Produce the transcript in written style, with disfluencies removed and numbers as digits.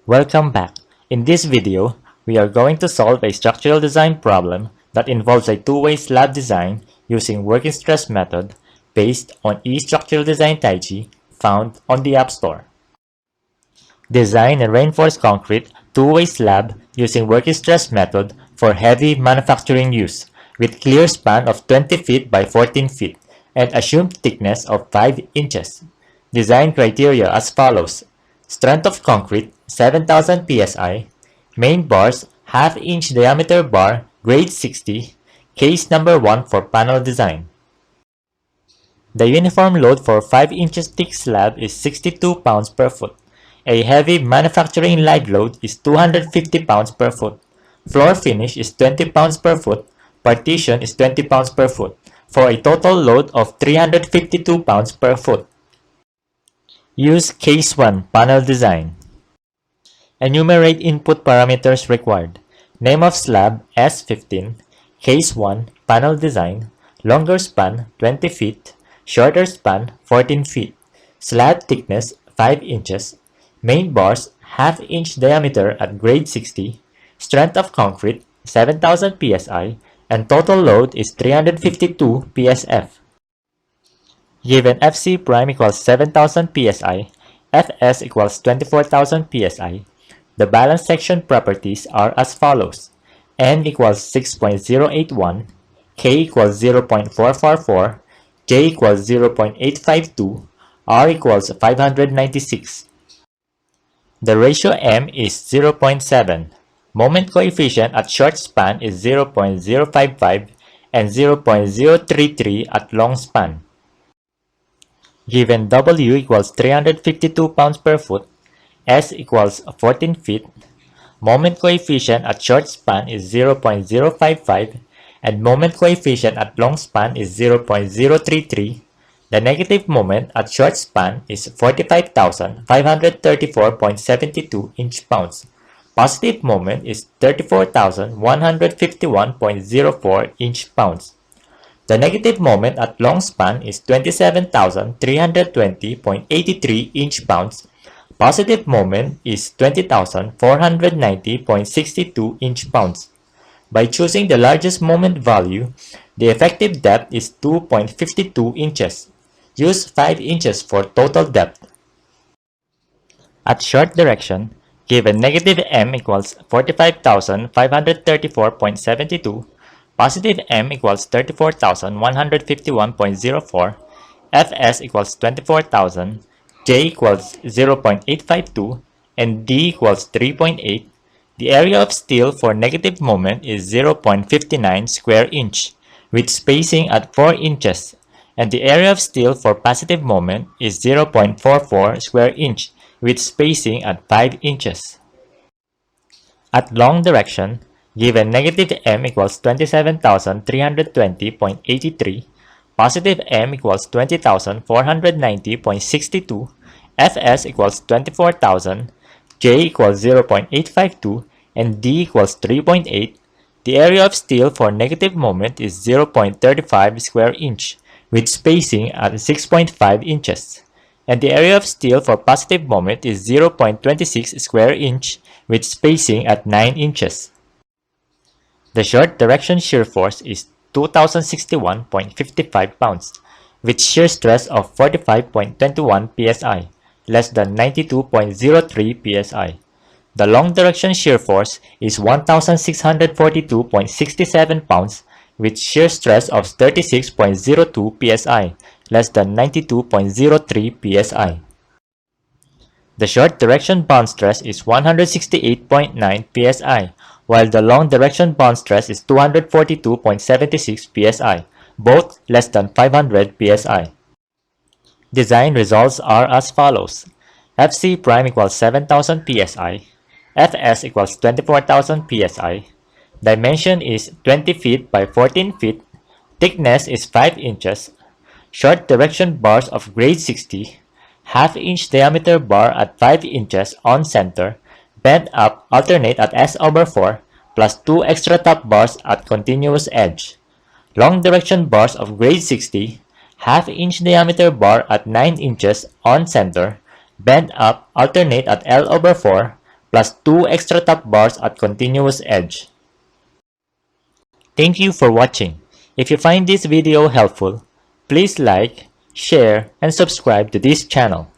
Welcome back. In this video, we are going to solve a structural design problem that involves a two-way slab design using working stress method based on eStructural Design Taichi found on the App Store. Design a reinforced concrete two-way slab using working stress method for heavy manufacturing use with clear span of 20 feet by 14 feet and assumed thickness of 5 inches. Design criteria as follows. Strength of concrete 7000 psi, main bars half-inch diameter bar grade 60, case number 1 for panel design. The uniform load for 5 inches thick slab is 62 pounds per foot. A heavy manufacturing live load is 250 pounds per foot. Floor finish is 20 pounds per foot. Partition is 20 pounds per foot, for a total load of 352 pounds per foot. Use Case 1 Panel Design. Enumerate input parameters required. Name of slab S15, Case 1 Panel Design, longer span 20 feet, shorter span 14 feet, slab thickness 5 inches, main bars half-inch diameter at grade 60, strength of concrete 7000 psi, and total load is 352 psf. Given Fc prime equals 7000 psi, Fs equals 24,000 psi, the balance section properties are as follows. N equals 6.081, K equals 0.444, J equals 0.852, R equals 596. The ratio M is 0.7. Moment coefficient at short span is 0.055 and 0.033 at long span. Given W equals 352 pounds per foot, S equals 14 feet, moment coefficient at short span is 0.055 and moment coefficient at long span is 0.033, the negative moment at short span is 45,534.72 inch-pounds. Positive moment is 34,151.04 inch-pounds. The negative moment at long span is 27,320.83 inch-pounds. Positive moment is 20,490.62 inch-pounds. By choosing the largest moment value, the effective depth is 2.52 inches. Use 5 inches for total depth. At short direction, given negative m equals 45,534.72, positive m equals 34,151.04, Fs equals 24,000, J equals 0.852, and D equals 3.8, the area of steel for negative moment is 0.59 square inch, with spacing at 4 inches, and the area of steel for positive moment is 0.44 square inch, with spacing at 5 inches. At long direction, given negative m equals 27,320.83, positive m equals 20,490.62, Fs equals 24,000, J equals 0.852, and D equals 3.8, the area of steel for negative moment is 0.35 square inch, with spacing at 6.5 inches, and the area of steel for positive moment is 0.26 square inch, with spacing at 9 inches. The short direction shear force is 2,061.55 pounds, with shear stress of 45.21 psi, less than 92.03 psi. The long direction shear force is 1,642.67 pounds, with shear stress of 36.02 psi, less than 92.03 psi. The short direction bond stress is 168.9 psi, while the long direction bond stress is 242.76 psi, both less than 500 psi. Design results are as follows. Fc prime equals 7000 psi, Fs equals 24,000 psi, dimension is 20 feet by 14 feet, thickness is 5 inches, short direction bars of grade 60, half-inch diameter bar at 5 inches on center, bent up alternate at S/4, plus 2 extra top bars at continuous edge. Long direction bars of grade 60, half-inch diameter bar at 9 inches on center, bent up alternate at L/4, plus 2 extra top bars at continuous edge. Thank you for watching. If you find this video helpful, please like, share, and subscribe to this channel.